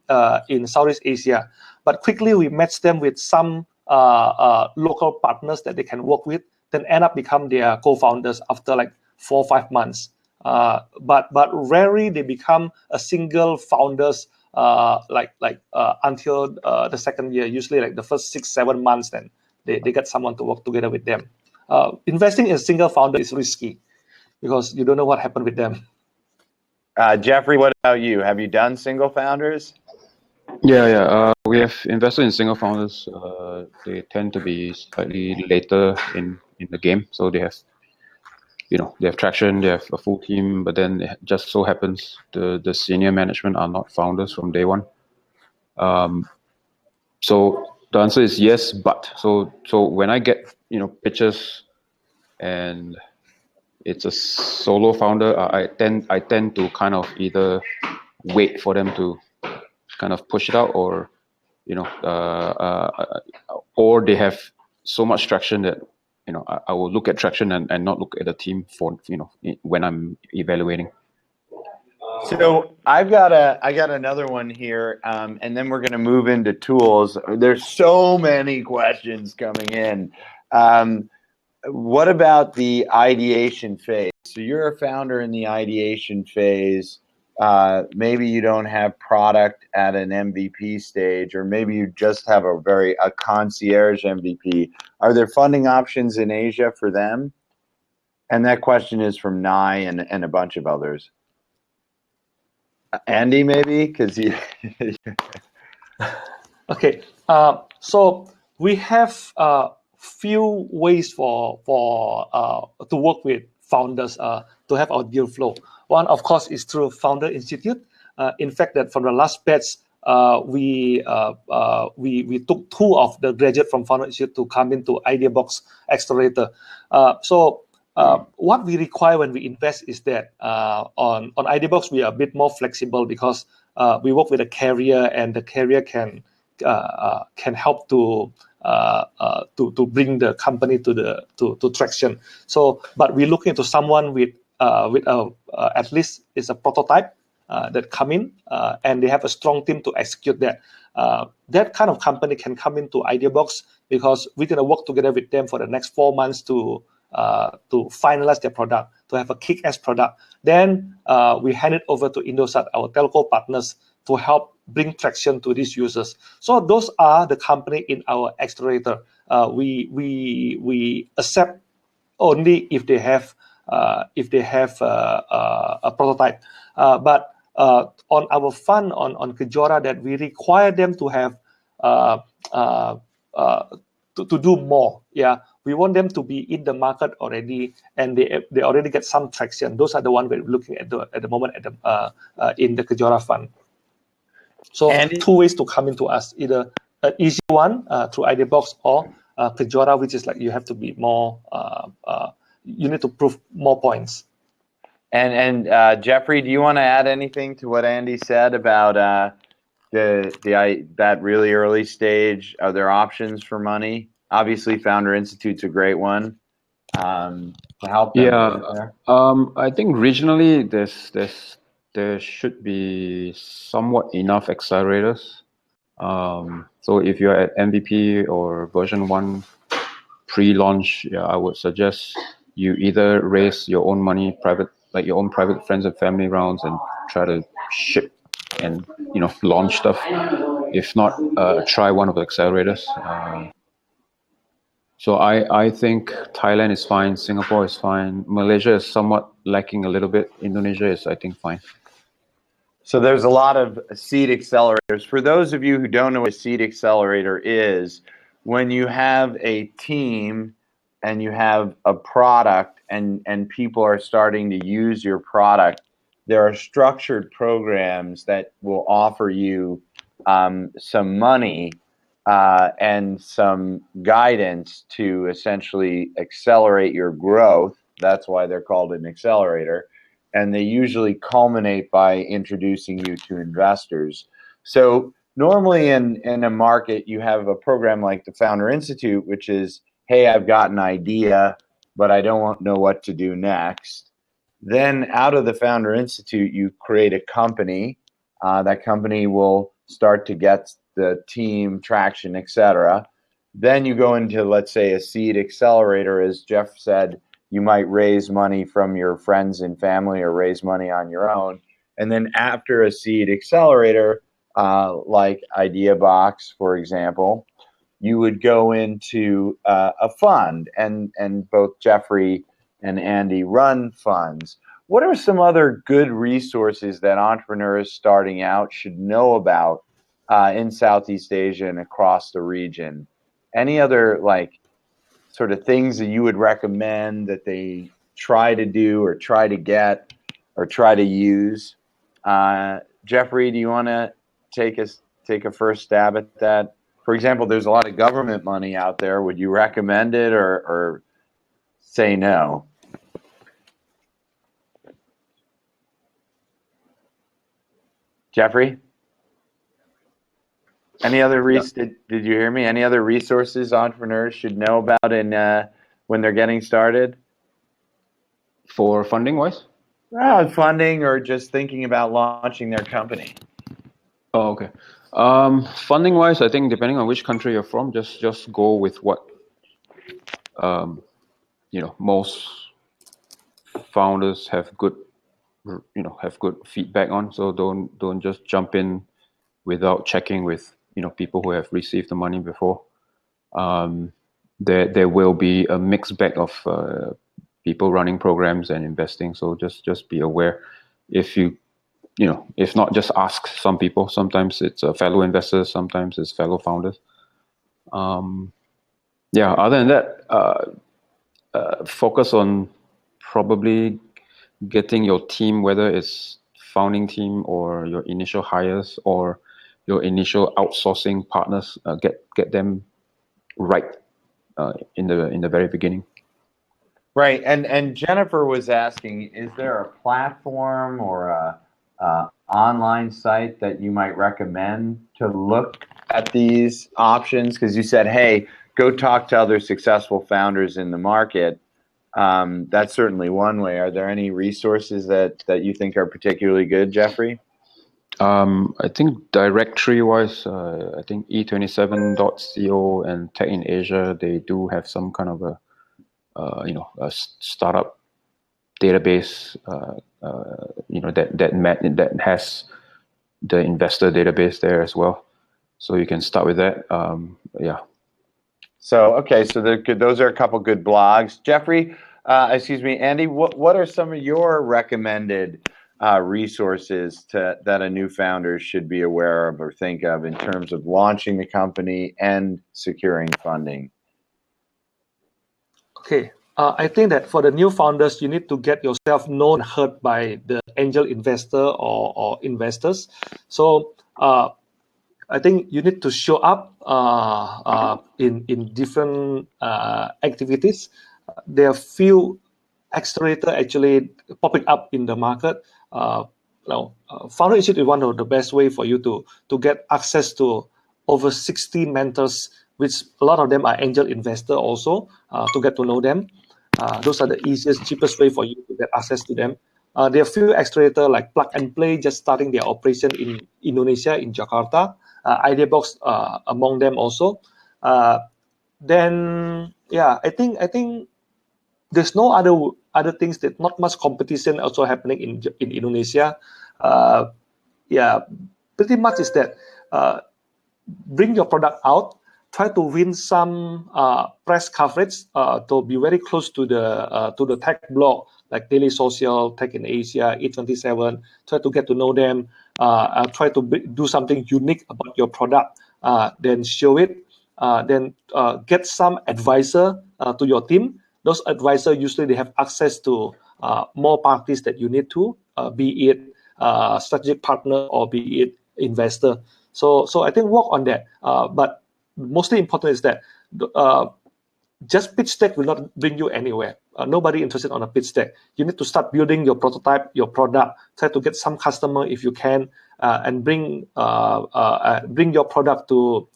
Southeast Asia. But quickly we match them with some local partners that they can work with, then end up become their co-founders after like 4 or 5 months. But rarely they become a single founders until the second year. Usually like the first 6-7 months, then they get someone to work together with them. Investing in a single founder is risky because you don't know what happened with them. Jeffrey, what about you? Have you done single founders? Yeah. We have invested in single founders. They tend to be slightly later in the game, so they have traction, they have a full team, but then it just so happens the senior management are not founders from day one. So the answer is yes, but so when I get pitches and it's a solo founder, I tend to kind of either wait for them to kind of push it out, or or they have so much traction that I will look at traction and not look at the team for when I'm evaluating. So I got another one here, and then we're going to move into tools. There's so many questions coming in. What about the ideation phase? So you're a founder in the ideation phase. Maybe you don't have product at an MVP stage, or maybe you just have a concierge MVP. Are there funding options in Asia for them? And that question is from Nai and a bunch of others. Andy, maybe, because you. Okay, so we have few ways for to work with founders to have our deal flow. One, of course, is through Founder Institute. In fact, that from the last batch, we took 2 of the graduate from Founder Institute to come into Idea Box Accelerator. What we require when we invest is that on IdeaBox we are a bit more flexible, because we work with a carrier, and the carrier can help to bring the company to traction. So, but we're looking into someone with at least it's a prototype that come in, and they have a strong team to execute that. that kind of company can come into IdeaBox because we're going to work together with them for the next 4 months to finalize their product, to have a kick-ass product. Then we hand it over to Indosat, our telco partners, to help bring traction to these users. So those are the company in our accelerator. We accept only if they have a prototype. But on our fund on Kejora, that we require them to have to do more. Yeah, we want them to be in the market already, and they already get some traction. Those are the ones we're looking at the moment in the Kejora fund. So Andy? 2 ways to come into us: either an easy one through IdeaBox, or Kejora, which is like you have to be more. You need to prove more points. And Jeffrey, do you want to add anything to what Andy said about that really early stage? Are there options for money? Obviously, Founder Institute's a great one to help them. Yeah, I think regionally there should be somewhat enough accelerators. So if you're at MVP or version 1 pre-launch, yeah, I would suggest you either raise your own money, like your own private friends and family rounds, and try to ship and launch stuff. If not, try one of the accelerators. So I think Thailand is fine, Singapore is fine, Malaysia is somewhat lacking a little bit, Indonesia is, I think, fine. So there's a lot of seed accelerators. For those of you who don't know what a seed accelerator is, when you have a team and you have a product and people are starting to use your product, there are structured programs that will offer you some money and some guidance to essentially accelerate your growth. That's why they're called an accelerator. And they usually culminate by introducing you to investors. So normally in a market, you have a program like the Founder Institute, which is, hey, I've got an idea, but I don't know what to do next. Then out of the Founder Institute, you create a company. That company will start to get the team traction, etc. Then you go into, let's say, a seed accelerator. As Jeff said, you might raise money from your friends and family or raise money on your own. And then after a seed accelerator, like IdeaBox, for example, you would go into a fund, and both Jeffrey and Andy run funds. What are some other good resources that entrepreneurs starting out should know about in Southeast Asia and across the region? Any other sort of things that you would recommend that they try to do or try to get or try to use? Jeffrey, do you want to take a first stab at that? For example, there's a lot of government money out there. Would you recommend it or say no? Jeffrey? Any other did you hear me? Any other resources entrepreneurs should know about when they're getting started? For funding wise? Funding or just thinking about launching their company. Oh, okay. Funding wise, I think depending on which country you're from, just go with what most founders have good feedback on. So don't just jump in without checking with people who have received the money before. There will be a mixed bag of people running programs and investing. So just be aware. If not, just ask some people. Sometimes it's fellow investors, sometimes it's fellow founders. Other than that, focus on probably getting your team, whether it's founding team or your initial hires or your initial outsourcing partners, get them right in the very beginning. Right, and Jennifer was asking, is there a platform or a online site that you might recommend to look at these options? Because you said, hey, go talk to other successful founders in the market. That's certainly one way. Are there any resources that you think are particularly good, Jeffrey? I think directory-wise, I think e27.co and Tech in Asia, they do have some kind of a a startup database, that has the investor database there as well. So you can start with that. Yeah. So, okay, so those are a couple good blogs. Jeffrey, excuse me, Andy, what are some of your recommended resources that a new founder should be aware of or think of in terms of launching the company and securing funding? Okay, I think that for the new founders, you need to get yourself known and heard by the angel investor or investors. So I think you need to show up in different activities. There are few accelerator actually popping up in the market. Founder Institute is one of the best way for you to get access to over 60 mentors, which a lot of them are angel investor also, to get to know them. Those are the easiest, cheapest way for you to get access to them. There are few accelerator like Plug and Play just starting their operation in Indonesia, in Jakarta. Ideabox among them also. Then yeah, I think there's no other things, that not much competition also happening in Indonesia. Yeah, pretty much is that bring your product out, try to win some press coverage to be very close to the tech blog like Daily Social, Tech in Asia, E27. Try to get to know them. Try to do something unique about your product. Then show it. Then get some advisor to your team. Those advisors usually they have access to more parties that you need to, be it strategic partner or be it investor. So I think work on that. But mostly important is that uh, just pitch deck will not bring you anywhere. Nobody interested on a pitch deck. You need to start building your prototype, your product. Try to get some customer if you can, and bring your product to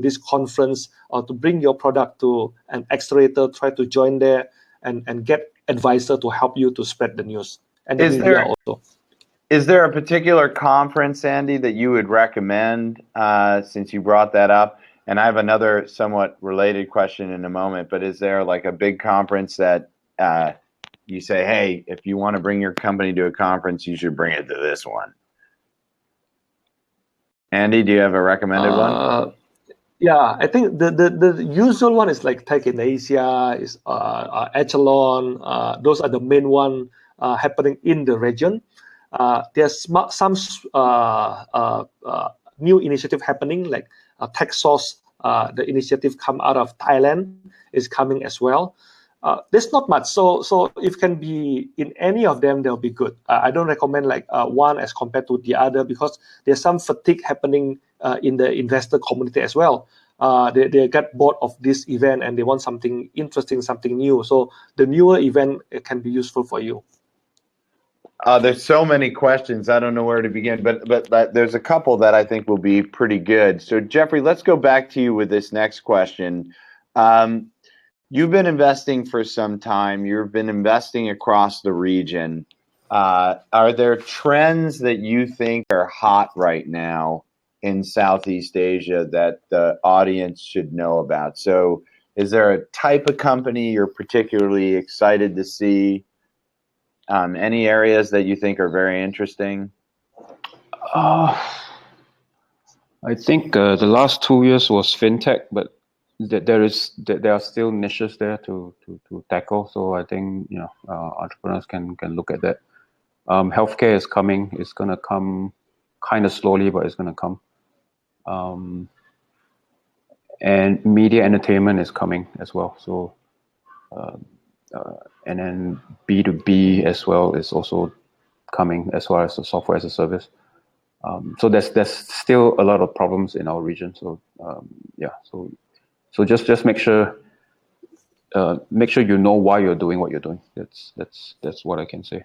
this conference, or to bring your product to an accelerator. Try to join there and get advisor to help you to spread the news and the media also. Is there a particular conference, Andy, that you would recommend, since you brought that up? And I have another somewhat related question in a moment, but is there like a big conference that you say, hey, if you want to bring your company to a conference, you should bring it to this one? Andy, do you have a recommended one? Yeah, I think the usual one is like Tech in Asia, is Echelon. Those are the main one happening in the region. There's some new initiative happening like Tech Source. The initiative come out of Thailand is coming as well. There's not much, so if can be in any of them, they'll be good. I don't recommend like one as compared to the other, because there's some fatigue happening in the investor community as well. They get bored of this event and they want something interesting, something new. So the newer event can be useful for you. There's so many questions. I don't know where to begin, but there's a couple that I think will be pretty good. So Jeffrey, let's go back to you with this next question. You've been investing for some time. You've been investing across the region. Are there trends that you think are hot right now in Southeast Asia that the audience should know about? So is there a type of company you're particularly excited to see? Any areas that you think are very interesting? I think the last 2 years was fintech, but there are still niches there to tackle. So I think entrepreneurs can look at that. Healthcare is coming. It's gonna come kind of slowly, but it's gonna come. And media entertainment is coming as well. So and then B2B as well is also coming, as well as the software as a service. So there's still a lot of problems in our region. So yeah, so just make sure you know why you're doing what you're doing. That's what I can say.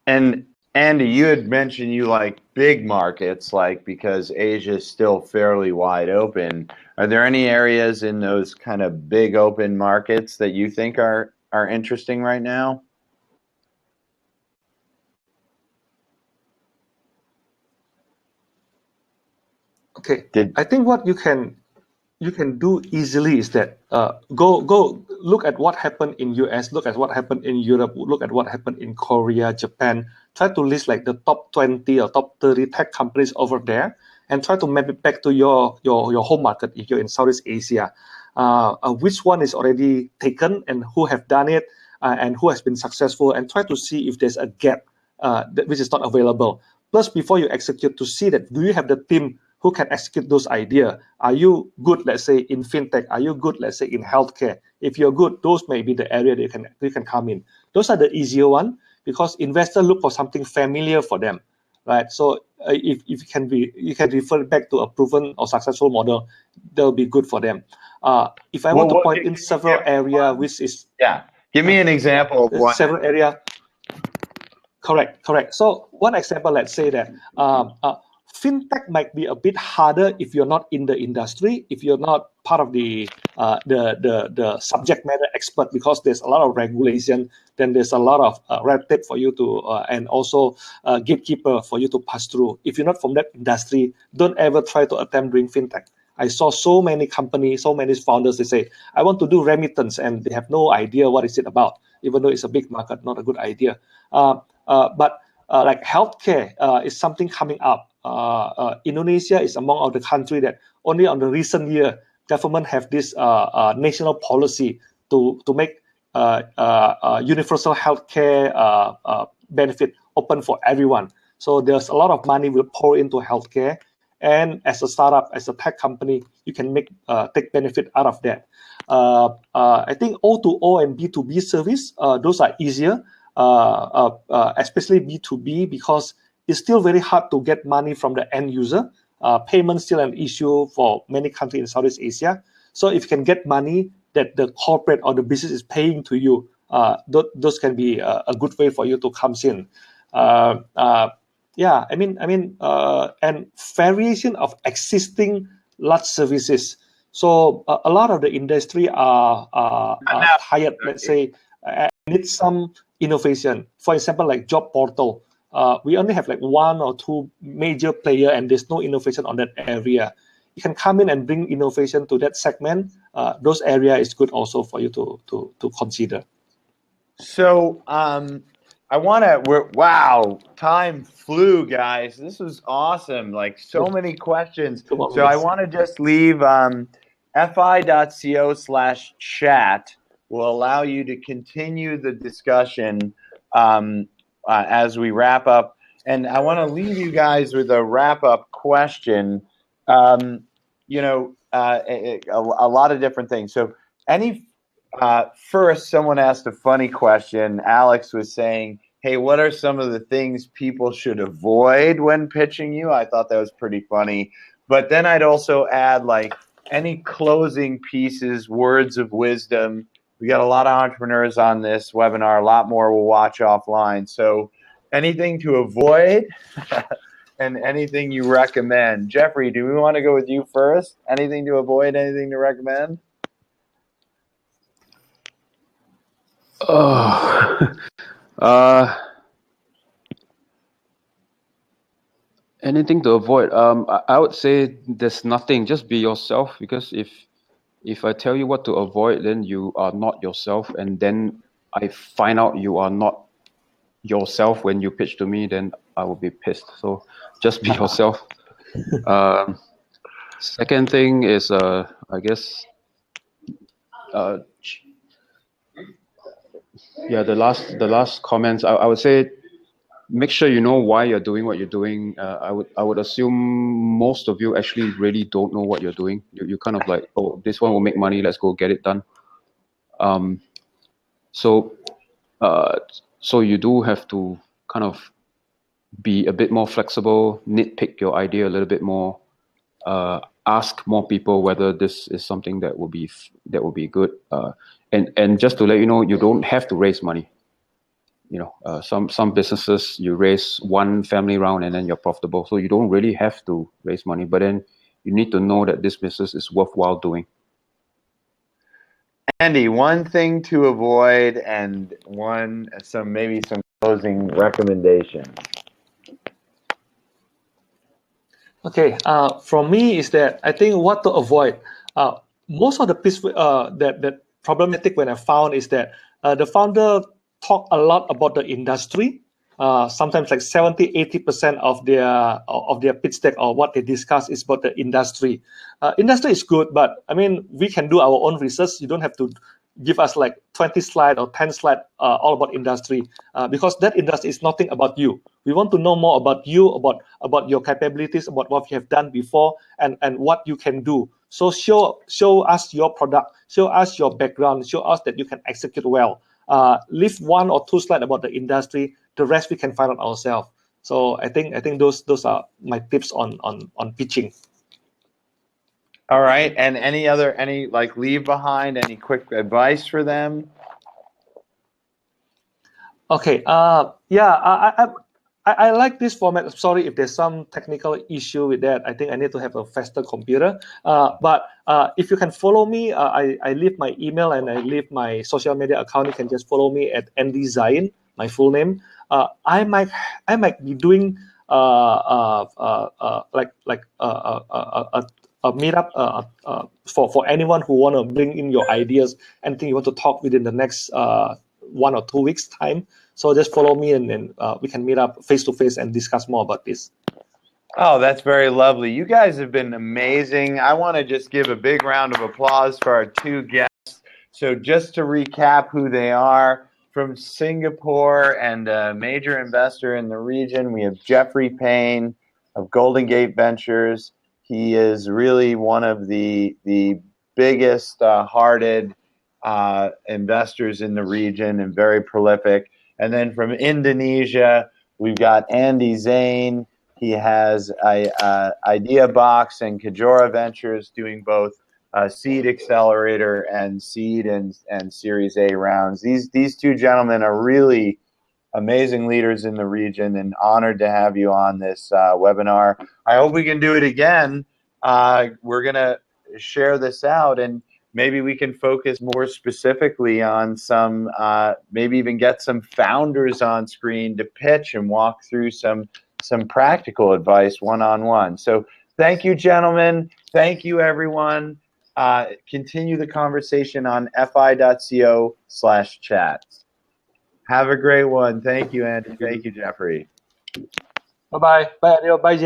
And Andy, you had mentioned you like big markets, like because Asia is still fairly wide open. Are there any areas in those kind of big open markets that you think are interesting right now? Okay, I think what you can do easily is that go look at what happened in US, look at what happened in Europe, look at what happened in Korea, Japan. Try to list like the top 20 or top 30 tech companies over there, and try to map it back to your home market if you're in Southeast Asia. Which one is already taken and who have done it and who has been successful, and try to see if there's a gap which is not available. Plus, before you execute, to see that do you have the team who can execute those ideas. Are you good, let's say, in fintech? Are you good, let's say, in healthcare? If you're good, those may be the area they can come in. Those are the easier one because investors look for something familiar for them, right? So if you can refer back to a proven or successful model, that'll be good for them. If I want to point in several areas, which is give me an example of one. Several area. Correct. So one example, let's say that fintech might be a bit harder if you're not in the industry, if you're not part of the subject matter expert, because there's a lot of regulation, then there's a lot of red tape for you to and also gatekeeper for you to pass through. If you're not from that industry, don't ever try to attempt doing fintech. I saw so many companies, so many founders, they say, I want to do remittance, and they have no idea what is it about, even though it's a big market, not a good idea. But like healthcare is something coming up. Indonesia is among the country that only on the recent year government have this national policy to make universal healthcare benefit open for everyone. So there's a lot of money will pour into healthcare, and as a startup, as a tech company, you can take benefit out of that. I think O2O and B2B service, those are easier. Especially B2B, because it's still very hard to get money from the end user. Payment still an issue for many countries in Southeast Asia. So if you can get money that the corporate or the business is paying to you, those can be a good way for you to come in. And variation of existing large services. So a lot of the industry are tired, let's say, need some innovation. For example, like job portal, we only have like one or two major player, and there's no innovation on that area. You can come in and bring innovation to that segment. Those area is good also for you to consider. So wow, time flew, guys. This was awesome. Like so many questions. So I want to just leave fi.co/chat will allow you to continue the discussion as we wrap up. And I want to leave you guys with a wrap-up question. A lot of different things. So first, someone asked a funny question. Alex was saying, hey, what are some of the things people should avoid when pitching you? I thought that was pretty funny. But then I'd also add, like, any closing pieces, words of wisdom. We got a lot of entrepreneurs on this webinar. A lot more we'll watch offline. So anything to avoid and anything you recommend. Jeffrey, do we want to go with you first? Anything to avoid, anything to recommend? Anything to avoid? I would say there's nothing. Just be yourself, because if I tell you what to avoid, then you are not yourself, and then I find out you are not yourself when you pitch to me, then I will be pissed. So just be yourself. Second thing is, I guess, the last comments. I would say, make sure you know why you're doing what you're doing. I would assume most of you actually really don't know what you're doing. You kind of like, oh, this one will make money, let's go get it done. So you do have to kind of be a bit more flexible, nitpick your idea a little bit more, ask more people whether this is something that will be good. And just to let you know, you don't have to raise money. Some businesses, you raise one family round and then you're profitable. So you don't really have to raise money, but then you need to know that this business is worthwhile doing. Andy, one thing to avoid and maybe some closing recommendations. Okay, from me is that I think what to avoid. Most of the piece that problematic when I found is that the founder talk a lot about the industry. Sometimes like 70-80% of their pitch deck or what they discuss is about the industry. Industry is good, but I mean we can do our own research. You don't have to give us like 20 slide or 10 slide all about industry because that industry is nothing about you. We want to know more about you, about your capabilities, about what you have done before, and what you can do. So show us your product, show us your background, show us that you can execute well. Leave 1 or 2 slides about the industry. The rest we can find out ourselves. So I think those are my tips on pitching. All right. And any like leave behind, any quick advice for them? Okay. Yeah. I like this format. Sorry if there's some technical issue with that. I think I need to have a faster computer. But if you can follow me, I leave my email and I leave my social media account. You can just follow me at Andy Zain, my full name. I might be doing a meetup for anyone who want to bring in your ideas, anything you want to talk within the next 1 or 2 weeks time. So just follow me and then we can meet up face to face and discuss more about this. Oh, that's very lovely. You guys have been amazing. I want to just give a big round of applause for our 2 guests. So just to recap who they are, from Singapore and a major investor in the region, we have Jeffrey Paine of Golden Gate Ventures. He is really one of the biggest hearted investors in the region and very prolific. And then from Indonesia, we've got Andy Zain. He has Idea Box and Kejora Ventures doing both seed accelerator and seed and Series A rounds. These 2 gentlemen are really amazing leaders in the region, and honored to have you on this webinar. I hope we can do it again. We're going to share this out, and maybe we can focus more specifically on some, maybe even get some founders on screen to pitch and walk through some practical advice one-on-one. So thank you, gentlemen. Thank you, everyone. Continue the conversation on fi.co/chat. Have a great one. Thank you, Andy. Thank you, Jeffrey. Bye bye. Bye, Adeo. Bye, Jeff.